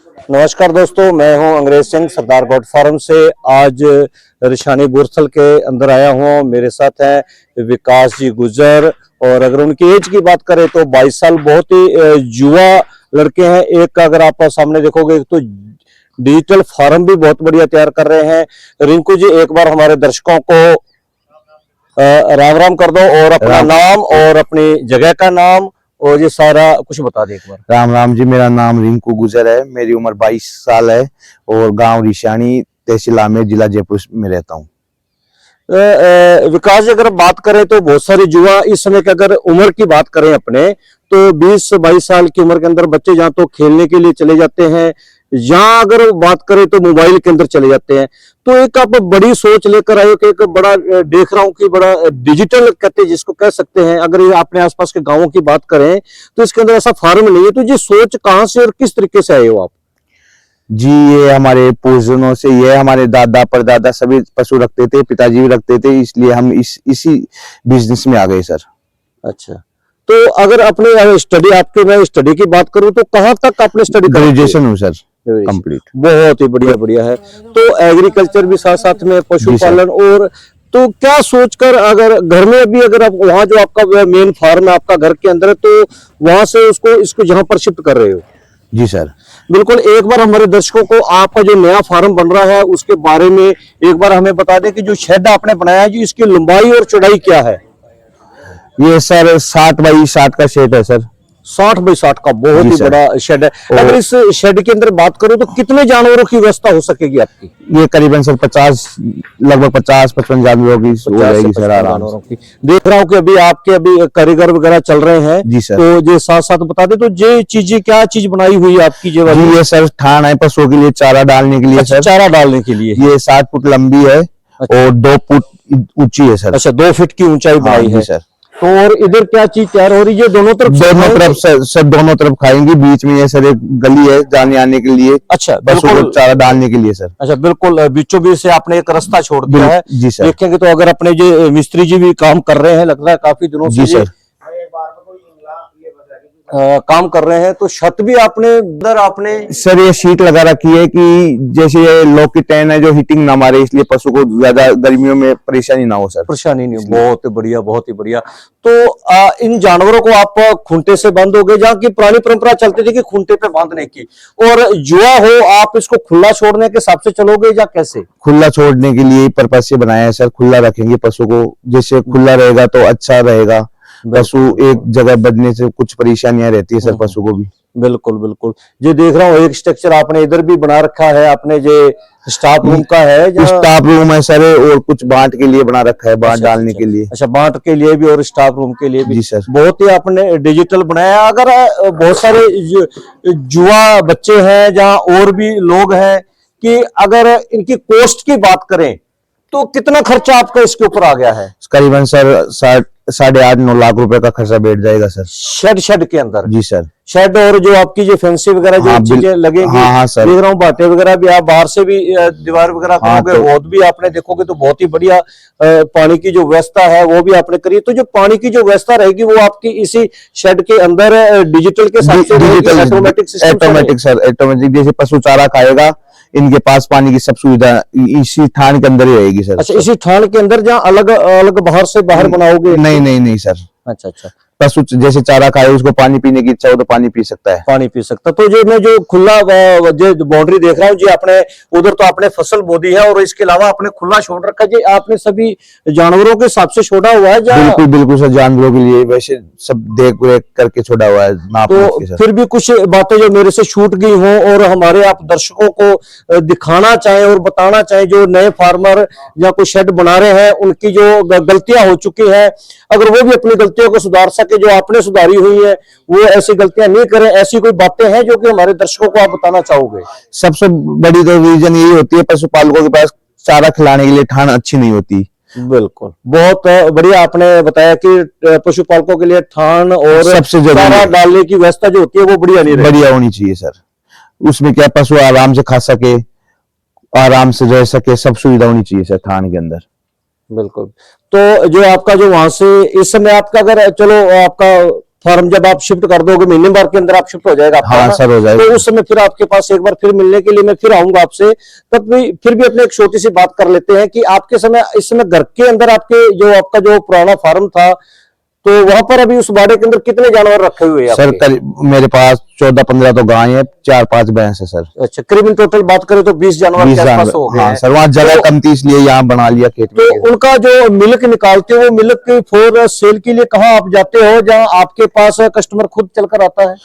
नमस्कार दोस्तों, मैं हूं अंग्रेज सिंह सरदार गोट फार्म से। आज रिशानी बुरथल के अंदर आया हूं। मेरे साथ हैं विकास जी गुजर, और अगर उनकी एज की बात करें तो 22 साल, बहुत ही युवा लड़के हैं। एक अगर आप सामने देखोगे तो डिजिटल फार्म भी बहुत बढ़िया तैयार कर रहे हैं। रिंकू जी, एक बार हमारे दर्शकों को राम राम कर दो, और अपना नाम और अपनी जगह का नाम और ये सारा कुछ बता दे एक बार। राम राम जी, मेरा नाम रिंकू गुजर है। मेरी उम्र 22 साल है और गांव रिशानी, तहसील आमेर, जिला जयपुर में रहता हूँ। विकास जी, अगर बात करें तो बहुत सारे युवा इस समय की अगर उम्र की बात करें अपने, तो 20-22 साल की उम्र के अंदर बच्चे जहाँ तो खेलने के लिए चले जाते हैं, यहाँ अगर बात करें तो मोबाइल के अंदर चले जाते हैं। तो एक आप बड़ी सोच लेकर आए हो कि एक बड़ा देख रहा हूँ कि बड़ा डिजिटल कहते हैं जिसको कह सकते हैं। अगर ये अपने आसपास के गांवों की बात करें तो इसके अंदर ऐसा फार्म नहीं है। तो ये सोच कहाँ से और किस तरीके से आए हो आप? जी, ये हमारे पूर्वजों से, ये हमारे दादा परदादा सभी पशु रखते थे, पिताजी भी रखते थे, इसलिए हम इसी बिजनेस में आ गए सर। अच्छा, तो अगर अपने स्टडी, आपके मैं स्टडी की बात करूं तो कहाँ तक आपने स्टडी? ग्रेजुएशन हूँ सर, कंप्लीट। बहुत ही बढ़िया बढ़िया है। तो एग्रीकल्चर भी साथ साथ में, पशुपालन, और तो क्या सोचकर अगर घर में भी अगर आप वहाँ जो आपका मेन फार्म है आपका घर के अंदर है, तो वहां से इसको जहाँ पर शिफ्ट कर रहे हो? जी सर, बिल्कुल। एक बार हमारे दर्शकों को आपका जो नया फार्म बन रहा है उसके बारे में एक बार हमें बता दें कि जो शेड आपने बनाया है, जो इसकी लंबाई और चौड़ाई क्या है? ये सर 60 बाई 60 का शेड है सर। 60 बाई 60 का बहुत ही बड़ा शेड है। अगर इस शेड के अंदर बात करूं तो कितने जानवरों की व्यवस्था हो सकेगी आपकी? ये करीबन सर लगभग 50-55 जानवरों की हो जाएगी सर, आराम से। देख रहा हूँ कि अभी कारीगर वगैरह चल रहे हैं। जी सर। तो ये साथ साथ बता दे, तो ये चीजें क्या चीज बनाई हुई है आपकी? जी, ये सर थान है पशुओं के लिए, चारा डालने के लिए। अच्छा, चारा डालने के लिए। ये 7 फुट लंबी है और 2 फुट ऊंची है सर। अच्छा, 2 फीट की ऊंचाई बनाई है सर। तो और इधर क्या चीज तैयार हो रही है? दोनों तरफ सर दोनों तरफ खाएंगी। बीच में ये सर एक गली है जाने आने के लिए। अच्छा, बसों को चारा डालने के लिए सर। अच्छा, बिल्कुल बीचों बीच से आपने एक रास्ता छोड़ दिया है। जी सर। देखेंगे तो अगर अपने जो मिस्त्री जी भी काम कर रहे हैं, लगता है काफी दिनों से। जी सर, काम कर रहे हैं। तो छत भी आपने सर ये शीट लगा रखी है कि जैसे ये लोग की टैन है जो हीटिंग ना मारे, इसलिए पशु को ज्यादा गर्मियों में परेशानी ना हो सर। परेशानी नहीं हो। बहुत बढ़िया, बहुत ही बढ़िया। तो इन जानवरों को आप खूंटे से बांधोगे, जहाँ की पुरानी परंपरा चलती थी कि खूंटे पे बांधने की, और युवा हो आप इसको खुला छोड़ने के हिसाब से चलोगे या कैसे? खुला छोड़ने के लिए पर्पज से बनाया है सर। खुला रखेंगे पशु को, जैसे खुला रहेगा तो अच्छा रहेगा। पशु एक जगह बढ़ने से कुछ परेशानियां रहती है सर पशु को भी। बिल्कुल बिल्कुल। जो देख रहा हूँ एक स्ट्रक्चर आपने इधर भी बना रखा है, आपने जो स्टाफ रूम का है, स्टाफ रूम है सर, और कुछ बांट के लिए बना रखा है, बांट डालने के लिए। अच्छा, बांट के लिए भी और स्टाफ रूम के लिए भी। जी सर। बहुत ही आपने डिजिटल बनाया। अगर बहुत सारे युवा बच्चे हैं, जहाँ और भी लोग हैं, कि अगर इनकी कॉस्ट की बात करें तो कितना खर्चा आपका इसके ऊपर आ गया है? करीबन सर 8.5-9 लाख रुपए का खर्चा बैठ जाएगा सर, शेड के अंदर। जी सर। शेड और जो आपकी जो फैंसी वगैरह जो चीजें लगेंगी। हाँ सर। देख रहा हूँ बाटे वगैरह भी आप बाहर से भी दीवार वगैरह करोगे, बहुत भी आपने देखोगे तो बहुत ही बढ़िया पानी की जो व्यवस्था है वो भी आपने करी है। तो जो पानी की जो व्यवस्था रहेगी वो आपकी इसी शेड के अंदर डिजिटल के साथ ऑटोमेटिक सर, ऑटोमेटिक। जैसे पशु चारा खाएगा, इनके पास पानी की सब सुविधा इसी थान के अंदर ही रहेगी सर। अच्छा, इसी थान के अंदर, जहाँ अलग अलग बाहर से बाहर बनाओगे? नहीं सर। अच्छा अच्छा। पशु जैसे चारा खाए, उसको पानी पीने की इच्छा हो तो पानी पी सकता है, पानी पी सकता। तो जो मैं जो खुला जो बाउंड्री देख रहा हूँ जी, आपने उधर तो आपने फसल बोदी है और इसके अलावा आपने खुला छोड़ रखा है जी। आपने सभी जानवरों के हिसाब से छोड़ा हुआ है? बिल्कुल बिल्कुल सर, जानवरों के लिए वैसे सब देख रेख करके छोड़ा हुआ है, नाप के सर। फिर भी कुछ बातें जो मेरे से छूट गई हों और हमारे आप दर्शकों को दिखाना चाहें और बताना चाहें, जो नए फार्मर या कोई शेड बना रहे हैं, उनकी जो गलतियां हो चुकी है, अगर वो भी अपनी गलतियों को सुधार सके, जो आपने सुधारी हुई है, वो ऐसी गलतियां नहीं करें, ऐसी कोई बातें हैं जो कि हमारे दर्शकों को आप बताना चाहोगे? सबसे बड़ी तो रीजन यही होती है, पशुपालकों के पास चारा खिलाने के लिए ठान अच्छी नहीं होती। बिल्कुल, बहुत बढ़िया आपने बताया कि पशुपालकों के लिए ठान और सबसे चारा डालने की व्यवस्था जो होती है वो बढ़िया होनी चाहिए सर। उसमें क्या पशु आराम से खा सके, आराम से रह सके, सब सुविधा होनी चाहिए सर थान के अंदर। बिल्कुल। तो जो आपका जो वहां से इस समय आपका, अगर चलो आपका फार्म जब आप शिफ्ट कर दोगे, महीने भर के अंदर आप शिफ्ट हो जाएगा आपका, हाँ सर हो जाएगा। तो उस समय फिर आपके पास एक बार फिर मिलने के लिए मैं फिर आऊंगा आपसे, तब भी फिर भी अपने एक छोटी सी बात कर लेते हैं कि आपके समय इस समय घर के अंदर आपके जो आपका जो पुराना फार्म था, तो वहां पर अभी उस बाड़े के अंदर कितने जानवर रखे हुए हैं सर? आपके? मेरे पास 14-15 तो गाय है, 4-5 भैंस है सर। अच्छा, करीबन टोटल बात करें तो 20 जानवर 20 के आसपास जानवर, हो गए हाँ हैं। सर। वहाँ जगह तो, कम थी इसलिए यहाँ बना लिया खेत में। तो उनका जो मिल्क निकालते हो, वो मिल्क फॉर सेल के लिए कहाँ आप जाते हो, जहाँ आपके पास कस्टमर खुद चलकर आता है?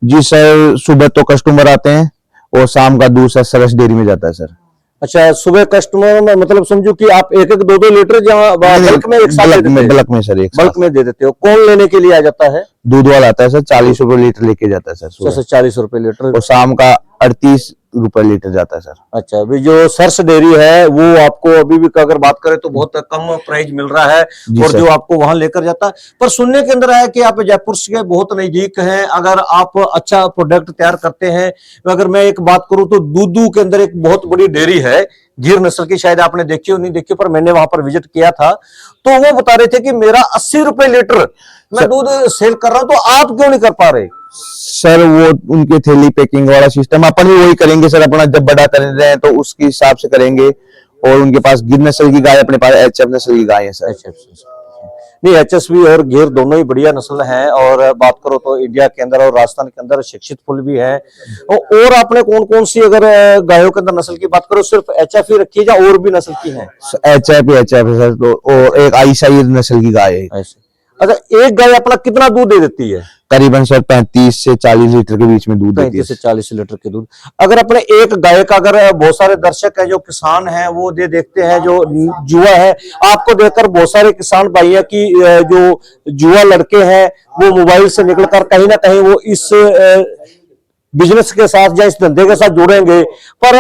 जी सर, सुबह तो कस्टमर आते हैं और शाम का दूध सर सरस डेयरी में जाता है सर। अच्छा, सुबह कस्टमर में मतलब समझो कि आप एक एक दो दो लीटर जहाँ बल्क में एक साथ दे देते हैं? बल्क में सर, एक बल्क में दे देते हो। कौन लेने के लिए आ जाता है? दूध वाला आता है सर, 40 रुपए लीटर लेके जाता है सर सुबह। 40 रुपए लीटर, और शाम का 38 रुपए लीटर जाता है सर। अच्छा, अभी जो सरस डेयरी है वो आपको अभी भी अगर बात करें तो बहुत कम प्राइस मिल रहा है, और जो आपको वहां लेकर जाता है। पर सुनने के अंदर है कि आप जयपुर से बहुत नजदीक हैं, अगर आप अच्छा प्रोडक्ट तैयार करते हैं। अगर मैं एक बात करूं तो दूधू के अंदर एक बहुत बड़ी डेयरी है, गिर नस्ल की, शायद आपने देखी हो नहीं देखी, पर मैंने वहां पर विजिट किया था, तो वो बता रहे थे कि मेरा 80 रुपए लीटर मैं दूध सेल कर रहा हूं, तो आप क्यों नहीं कर पा रहे? सर वो उनके थैली पैकिंग वाला सिस्टम, अपन भी वही करेंगे सर। अपना जब बड़ा कर रहे हैं तो उसके हिसाब से करेंगे। और उनके पास गिर नस्ल की गाय, अपने पास एचएफ नस्ल की गाय है सर। नहीं, एचएसवी और गिर दोनों ही बढ़िया नस्ल हैं, और बात करो तो इंडिया के अंदर और राजस्थान के अंदर शिक्षित फुल भी है। और आपने कौन कौन सी अगर गायों के अंदर नस्ल की बात करो, सिर्फ एचएफ ही रखी है या और भी नस्ल की है? एचएफ है सर। तो और एक आईशाही नस्ल की गाय है। अच्छा, एक गाय अपना कितना दूध दे देती है? करीबन सर 35 से 40 लीटर के बीच में दूध देती है। 35 से 40 लीटर के दूध। अगर अपने एक गाय का, अगर बहुत सारे दर्शक है जो किसान हैं वो देखते हैं, जो जुआ है, आपको देखकर बहुत सारे किसान भाई है कि जो जुआ लड़के हैं वो मोबाइल से निकलकर कहीं ना कहीं वो इस बिजनेस के साथ या इस धंधे के साथ जुड़ेंगे, पर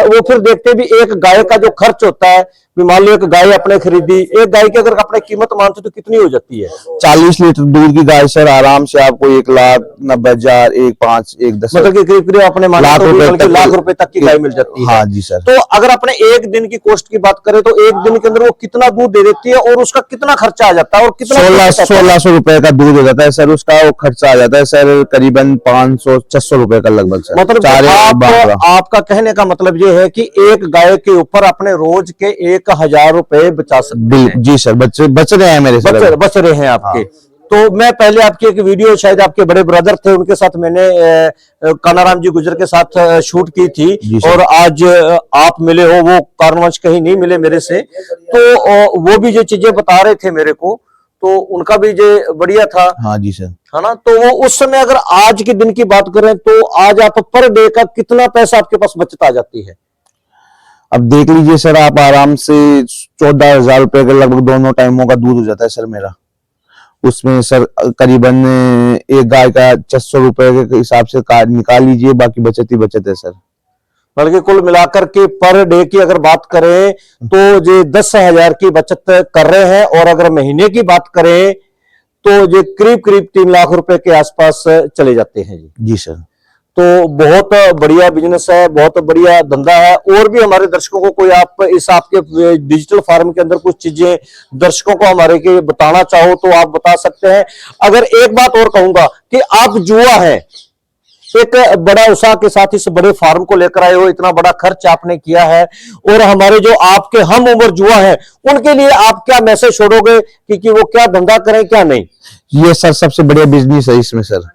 वो फिर देखते भी एक गाय का जो खर्च होता है, मान लो एक गाय आपने खरीदी, एक गाय की अगर अपने कीमत मानते तो कितनी हो जाती है? 40 लीटर दूध की गाय सर आराम से आपको 1,90,000, 1,05,000, 1,10,000 मतलब कि करीब अपने लाख रुपए तक की गाय मिल जाती है। हाँ जी सर। तो अगर अपने एक दिन की कॉस्ट की बात करें तो एक दिन के अंदर वो कितना दूध दे देती है और उसका कितना खर्चा आ जाता है? और कितना 1600 रुपए का दूध हो जाता है सर। उसका वो खर्चा आ जाता है सर करीबन 500-600 रुपए का लगभग सर। मतलब आपका कहने का मतलब ये है कि एक गाय के ऊपर अपने रोज के 1,000 रुपए बचा सकते हैं? जी सर, बच रहे हैं मेरे सर, बच रहे हैं आपके। हाँ। तो मैं पहले आपकी एक वीडियो, शायद आपके बड़े ब्रदर थे, उनके साथ मैंने कानाराम जी गुजर के साथ शूट की थी, और आज आप मिले हो, वो कारणवश कहीं नहीं मिले मेरे से, तो वो भी जो चीजें बता रहे थे मेरे को, तो उनका भी जो बढ़िया था। हाँ जी सर, है ना? तो वो उस समय अगर आज के दिन की बात करें तो आज आप पर डे का कितना पैसा आपके पास बचत आ जाती है? अब देख लीजिए सर, आप आराम से 14,000 रुपए के लगभग दोनों टाइमों का दूध हो जाता है सर मेरा। उसमें सर करीबन एक गाय का 600 रुपए के हिसाब से निकाल लीजिए, बाकी बचत ही बचत है सर। बल्कि कुल मिलाकर के पर डे की अगर बात करें तो जो 10,000 की बचत कर रहे हैं, और अगर महीने की बात करें तो जो करीब करीब 3 लाख रुपए के आसपास चले जाते हैं जी सर। तो बहुत बढ़िया बिजनेस है, बहुत बढ़िया धंधा है। और भी हमारे दर्शकों को कोई आप इस आपके डिजिटल फार्म के अंदर कुछ चीजें दर्शकों को हमारे के बताना चाहो तो आप बता सकते हैं। अगर एक बात और कहूंगा कि आप जुआ है, एक बड़ा उत्साह के साथ इस बड़े फार्म को लेकर आए हो, इतना बड़ा खर्च आपने किया है, और हमारे जो आपके हम उम्र जुआ है उनके लिए आप क्या मैसेज छोड़ोगे कि वो क्या धंधा करें क्या नहीं? ये सर सबसे बढ़िया बिजनेस है इसमें सर।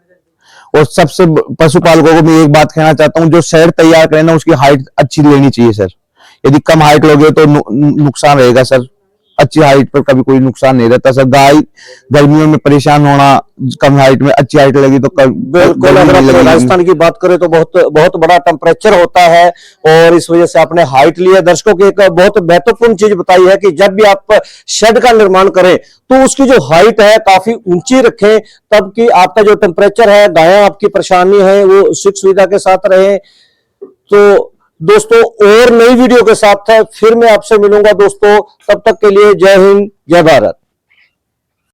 और सबसे पशुपालकों को मैं एक बात कहना चाहता हूँ, जो शेड तैयार करें ना उसकी हाइट अच्छी लेनी चाहिए सर। यदि कम हाइट लोगे तो नुकसान रहेगा सर। अच्छी हाइट पर कभी कोई नुकसान नहीं रहता सर। गाय गर्मियों में परेशान होना, कम हाइट में, अच्छी हाइट लगी तो बिल्कुल। अगर राजस्थान की बात करें तो बहुत बड़ा टेम्परेचर होता है, और इस वजह से आपने हाइट लिया। दर्शकों की एक बहुत महत्वपूर्ण चीज बताई है कि जब भी आप शेड का निर्माण करें तो उसकी जो हाइट है काफी ऊंची रखें, तब कि आपका जो टेम्परेचर है, गायें आपकी परेशानी है वो सुख सुविधा के साथ रहे। तो दोस्तों और नई वीडियो के साथ फिर मैं आपसे मिलूंगा दोस्तों, तब तक के लिए जय हिंद, जय भारत।